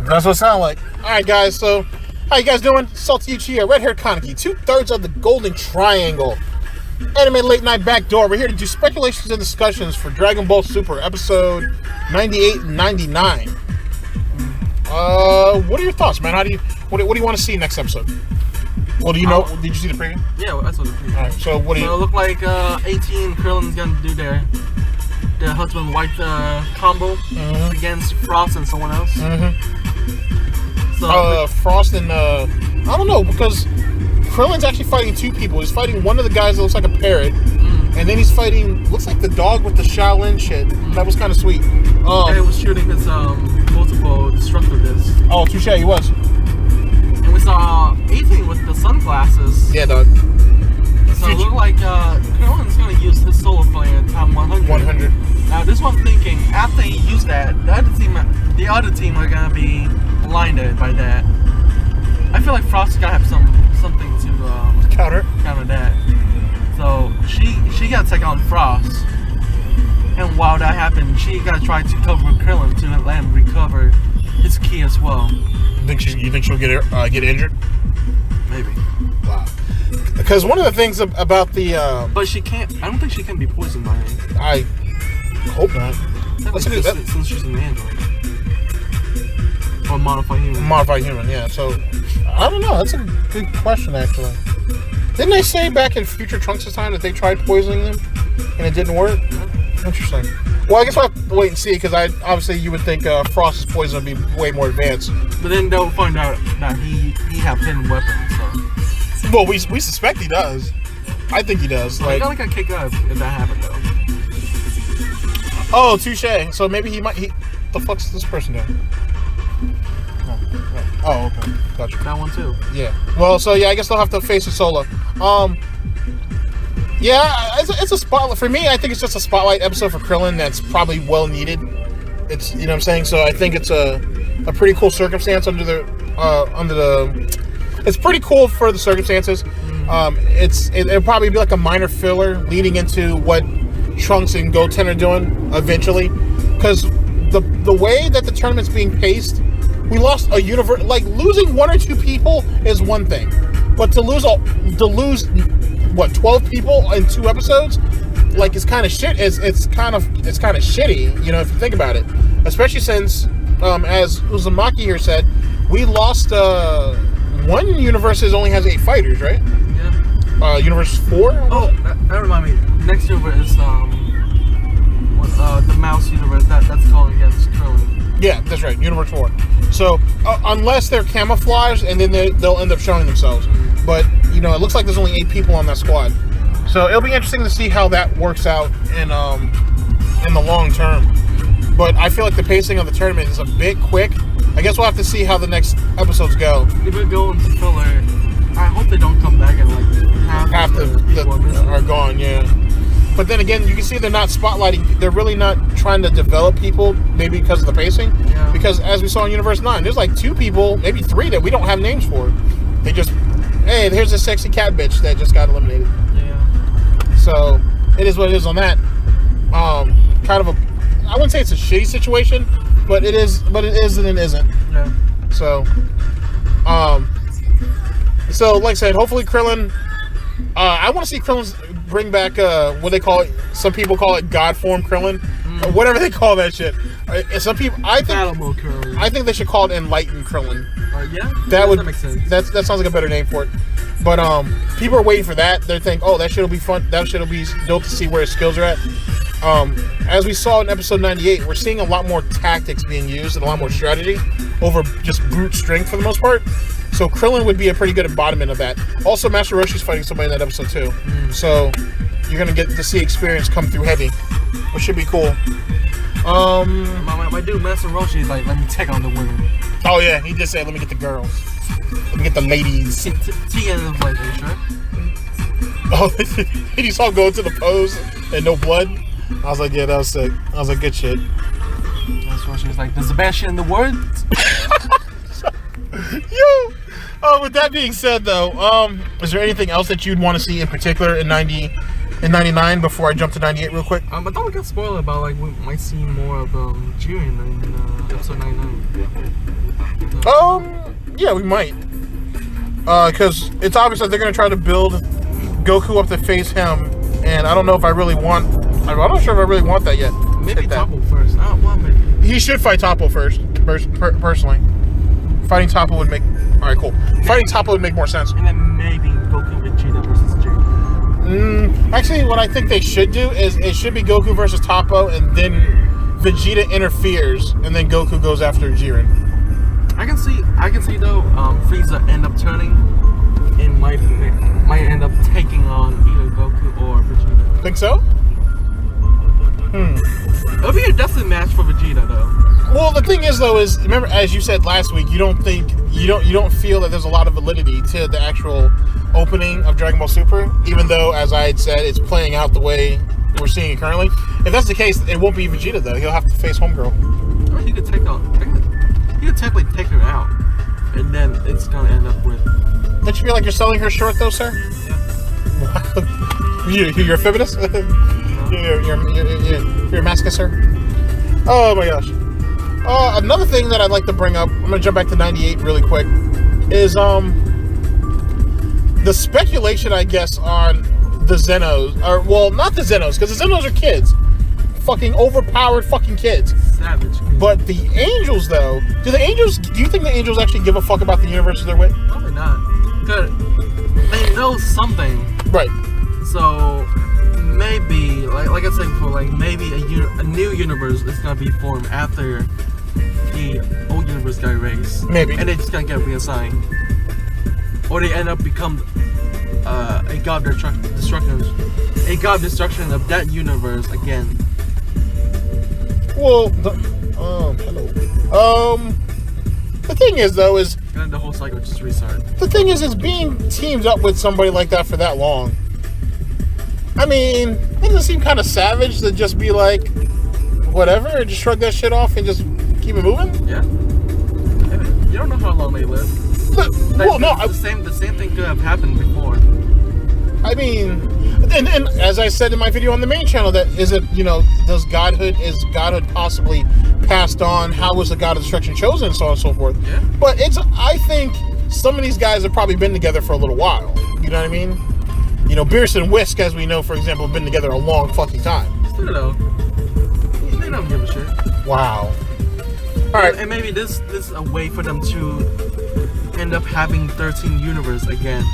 That's what it sounds like. Alright, guys, so how you guys doing? Salty Uchiha, red-haired Kaneki, 2/3 of the Golden Triangle. Anime Late Night Backdoor. We're here to do speculations and discussions for Dragon Ball Super, episode 98 and 99. What are your thoughts, man? What do you want to see next episode? Well, do you know? Did you see the preview? Yeah, I saw the preview. Alright, so what do you... So it looked like 18 Krillin's gonna do their husband-wife combo against Frost and someone else. So Frost and I don't know, because Krillin's actually fighting two people. He's fighting one of the guys that looks like a parrot, and then he's fighting looks like the dog with the Shaolin shit. That was kind of sweet. Yeah, he was shooting his multiple destructive discs. Oh, touche, he was. And we saw 18 with the sunglasses. Yeah, dog. So it looked like Krillin's gonna use his solar flare at time 100. 100. Now this one thinking after he used that, the other team are gonna be blinded by that. I feel like Frost's gotta have something to counter that. So she gotta take on Frost, and while that happened, she gotta try to cover Krillin to let him recover his ki as well. You think she'll get injured? Maybe. Wow. Because one of the things about the but she can't. I don't think she can be poisoned by him. I hope not. Since she's an android. Or modified human. Modified human, yeah. So, I don't know. That's a good question, actually. Didn't they say back in Future Trunks' time that they tried poisoning them and it didn't work? Yeah. Interesting. Well, I guess we'll have to wait and see, because obviously you would think Frost's poison would be way more advanced. But then they'll find out that he have hidden weapons. So. Well, we suspect he does. I think he does. Well, like, I got kick out if that happened, though. Oh, touche. So maybe he might. The fuck's this person doing? Oh, okay. Gotcha. That one too. Yeah. Well, so yeah, I guess they'll have to face a solo. Yeah, it's a spotlight for me. I think it's just a spotlight episode for Krillin that's probably well needed. It's, you know what I'm saying. So I think it's a pretty cool circumstance under the. It's pretty cool for the circumstances. It'll probably be like a minor filler leading into what Trunks and Goten are doing eventually, because the way that the tournament's being paced. We lost a universe. Like, losing one or two people is one thing, but to lose 12 people in 2 episodes, like, it's kind of shit. It's kind of shitty, you know, if you think about it. Especially since, as Uzumaki here said, we lost one universe only has 8 fighters, right? Yeah. Universe 4. Oh, that reminds me. Next universe is the Mouse universe. That's going against Krillin. Yeah, that's right. Universe 4. So, unless they're camouflaged, and then they'll end up showing themselves. But, you know, it looks like there's only 8 people on that squad. So, it'll be interesting to see how that works out in the long term. But I feel like the pacing of the tournament is a bit quick. I guess we'll have to see how the next episodes go. If it goes into filler, I hope they don't come back and, like, half the people are gone, yeah. But then again, you can see they're not spotlighting. They're really not trying to develop people, maybe because of the pacing. Yeah. Because as we saw in Universe 9, there's like 2 people, maybe 3 that we don't have names for. They just, hey, here's a sexy cat bitch that just got eliminated. Yeah. So it is what it is on that. Kind of I wouldn't say it's a shitty situation, but it is and it isn't. Yeah. So, like I said, hopefully Krillin. I want to see Krillin bring back what they call it. Some people call it God form Krillin, or whatever they call that shit. Some people, I think they should call it Enlightened Krillin. Yeah, that makes sense. That sounds like a better name for it. But people are waiting for that. They think, oh, that shit'll be fun. That shit'll be dope to see where his skills are at. As we saw in episode 98, we're seeing a lot more tactics being used and a lot more strategy over just brute strength for the most part. So Krillin would be a pretty good embodiment of that. Also, Master Roshi's fighting somebody in that episode too. So you're gonna get to see experience come through heavy, which should be cool. My dude Master Roshi is like, let me take on the women. Oh yeah, he just said, let me get the girls. Let me get the ladies. T and the ladies, right? Oh, you saw him go into the pose and no blood? I was like, yeah, that was sick. I was like, good shit. That's what she was like, there's the best shit in the world. Yo! With that being said, though, is there anything else that you'd want to see in particular in 99 before I jump to 98 real quick? I thought we got spoiled about, like, we might see more of Jiren in episode 99. Yeah, we might. Because it's obvious that they're going to try to build Goku up to face him, and I don't know if I really want... I'm not sure if I really want that yet. Maybe Toppo first. I don't want maybe. He should fight Toppo first, personally. Fighting Toppo would make... Alright, cool. Fighting Toppo would make more sense. And then maybe Goku Vegeta versus Jiren. Actually, what I think they should do is it should be Goku versus Toppo, and then Vegeta interferes, and then Goku goes after Jiren. I can see though, Frieza end up turning and might end up taking on either Goku or Vegeta. Think so? It'll be a definite match for Vegeta though. Well, the thing is though is, remember as you said last week, you don't feel that there's a lot of validity to the actual opening of Dragon Ball Super, even though, as I had said, it's playing out the way we're seeing it currently. If that's the case, it won't be Vegeta though. He'll have to face Homegirl. Or he could technically take her out, and then it's gonna end up with. Don't you feel like you're selling her short though, sir? Yeah. You're a feminist? You're a masochist, sir? Oh my gosh. Another thing that I'd like to bring up, I'm gonna jump back to 98 really quick, is the speculation, I guess, on the Zen-ohs, or well, not the Zen-ohs, because the Zen-ohs are kids, fucking overpowered fucking kids. Savage. But the angels, though, do you think the angels actually give a fuck about the universes they're with? Probably not. Cause they know something. Right. So maybe, like I said before, like maybe a new universe is gonna be formed after the old universe got erased. Maybe. And they just gonna get reassigned. Or they end up become a god destruction of that universe again. Well, hello. The thing is, though, is... And then the whole cycle just restart. The thing is being teamed up with somebody like that for that long. I mean, doesn't it seem kind of savage to just be like, whatever, and just shrug that shit off and just keep it moving? Yeah. You don't know how long they live. Well, no, the same thing could have happened before. I mean, and as I said in my video on the main channel, that is it, is Godhood possibly passed on? How was the God of Destruction chosen, and so on and so forth? Yeah. But I think some of these guys have probably been together for a little while. You know what I mean? Beerus and Whisk, as we know, for example, have been together a long fucking time. Still though, they don't give a shit. Wow. All right. And maybe this is a way for them to end up having 13 universe again.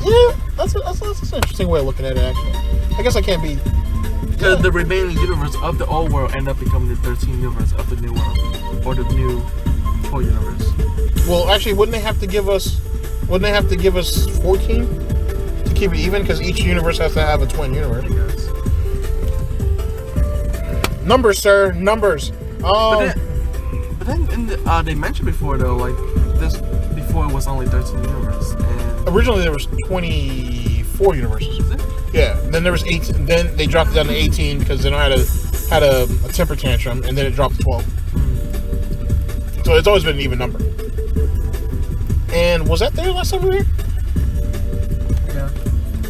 Yeah, that's an interesting way of looking at it, actually. I guess I can't be... Yeah. The remaining universe of the old world end up becoming the 13 universe of the new world. Or the new whole universe. Well, actually, wouldn't they have to give us 14 to keep it even? Because each universe has to have a twin universe. Numbers, sir. Numbers. But then they mentioned before, though, like, this before it was only 13 universe. And originally there was 24 universes. Is it? Yeah. Then there was 18. Then they dropped it down to 18 because they had a temper tantrum, and then it dropped to 12. So it's always been an even number. And was that there last time we were here? Yeah.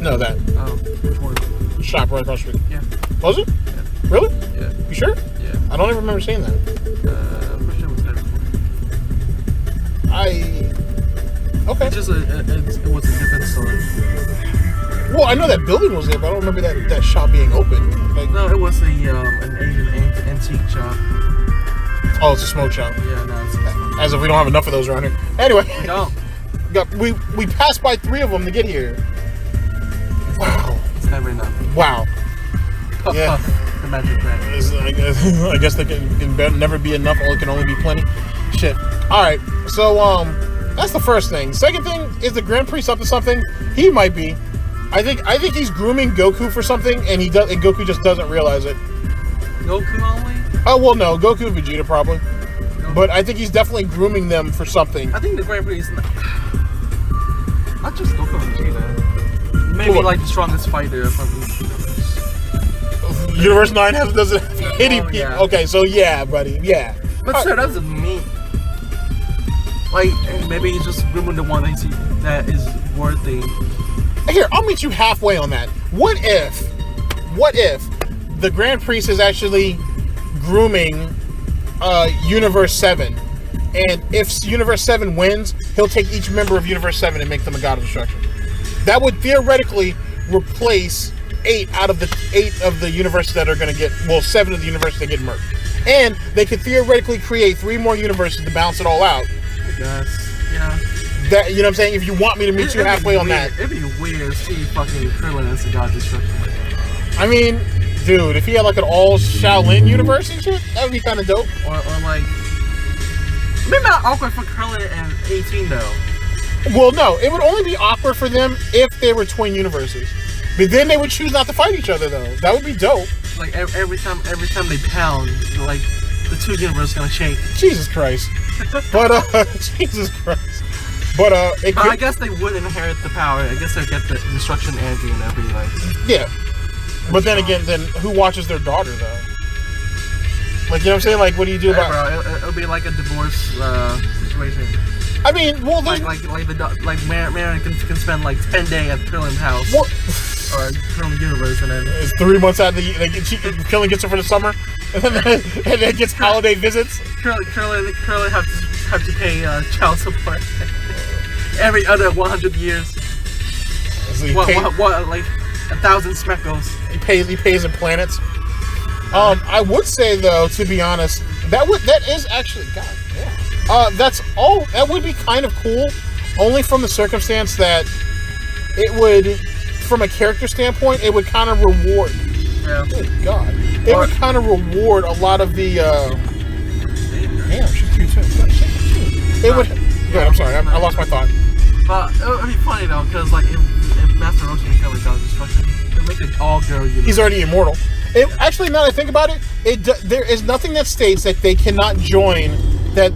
No, that. Oh, which one? Shop right across the street. Yeah. Was it? Yeah. Really? Yeah. You sure? Yeah. I don't even remember seeing that. I'm pretty sure it was there before. Okay. It's just it was a different story. Well, I know that building was there, but I don't remember that shop being open. Like, no, it was an Asian antique shop. Oh, it's a smoke shop. Yeah, no, it's a smoke. As if we don't have enough of those around here. Anyway. We don't. We passed by 3 of them to get here. Wow. It's never enough. Wow. Yeah. The magic red. I guess there can never be enough, or it can only be plenty. Shit. Alright, so, that's the first thing. Second thing, is the Grand Priest up to something? He might be. I think he's grooming Goku for something, and Goku just doesn't realize it. Goku only? Oh, well, no. Goku and Vegeta, probably. Goku. But I think he's definitely grooming them for something. I think the Grand Priest is not just Goku and Vegeta. Maybe, like, the strongest fighter from each universe. Universe 9 doesn't have any people. Yeah. Okay, so yeah, buddy. Yeah. But still, that doesn't mean... Like, maybe he's just grooming the one that is worthy. Here, I'll meet you halfway on that. What if the Grand Priest is actually grooming Universe 7. And if Universe 7 wins, he'll take each member of Universe 7 and make them a god of destruction. That would theoretically replace 8 of the universes that are going to get, 7 of the universes that get murked. And they could theoretically create 3 more universes to balance it all out. I guess, yeah. That, you know what I'm saying? If you want me to meet you halfway on that. It'd be weird to see fucking Krillin as a god of destruction. I mean, dude, if he had like an all Shaolin universe and shit, that would be kind of dope. Or like, maybe not awkward for Krillin and 18 though. Well, no, it would only be awkward for them if they were twin universes. But then they would choose not to fight each other, though. That would be dope. Like every time they pound, like the 2 universes gonna shake. Jesus Christ. But Jesus Christ. But it could... I guess they would inherit the power. I guess they'd get the destruction energy and that'd be like. Yeah. But then again, who watches their daughter though? Like, you know what I'm saying? Like, what do you do about? Bro, it'll be like a divorce situation. I mean, well, like Marion can spend like 10 days at Krillin's house. What? Or Krillin universe, and then it's 3 months out of the Krillin gets her for the summer, and then gets holiday visits. Krillin have to pay child support every other 100 years. So what like 1,000 smeckles. He pays in planets. I would say though, to be honest, that is actually that's all. That would be kind of cool, only from the circumstance that it would, from a character standpoint, it would kind of reward. Yeah. Good God. It would kind of reward a lot of the. Damn, she's cute too. It would. Good. I'm sorry. I lost my thought. But it would be funny though, because like if Master Roshi and Kelly got destruction, it'd make an all-girl universe. He's already immortal. Actually, now that I think about it, there is nothing that states that they cannot join. That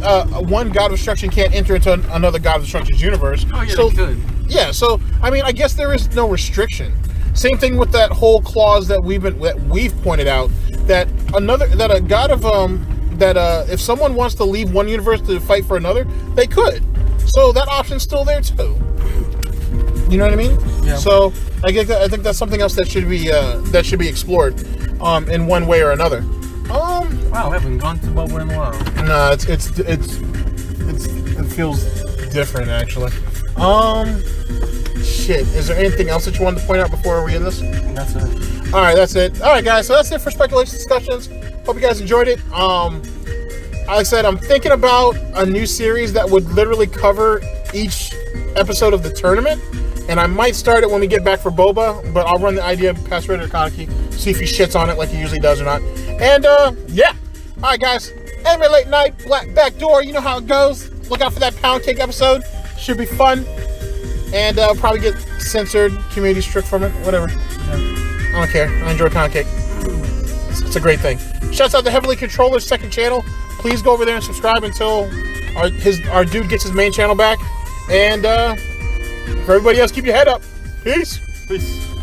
one god of destruction can't enter into another god of destruction's universe. Oh yeah, so, they could. Yeah, so I mean, I guess there is no restriction. Same thing with that whole clause that we've pointed out that a god of if someone wants to leave one universe to fight for another, they could. So that option's still there too. You know what I mean? Yeah. So I think that's something else that should be explored, in one way or another. Wow, we haven't gone to Boba in a while. No, it feels different actually. Shit. Is there anything else that you wanted to point out before we end this? That's it. All right, that's it. All right, guys. So that's it for speculation discussions. Hope you guys enjoyed it. Like I said, I'm thinking about a new series that would literally cover each episode of the tournament, and I might start it when we get back for Boba. But I'll run the idea past Ritter Kaneki, see if he shits on it like he usually does or not. And yeah. All right, guys. Every late night, Backdoor. You know how it goes. Look out for that pound cake episode. Should be fun. And probably get censored, community strict from it, whatever. Yeah. I don't care. I enjoy pound cake. It's a great thing. Shouts out to Heavily Controller's second channel. Please go over there and subscribe until our dude gets his main channel back. And for everybody else, keep your head up. Peace. Peace.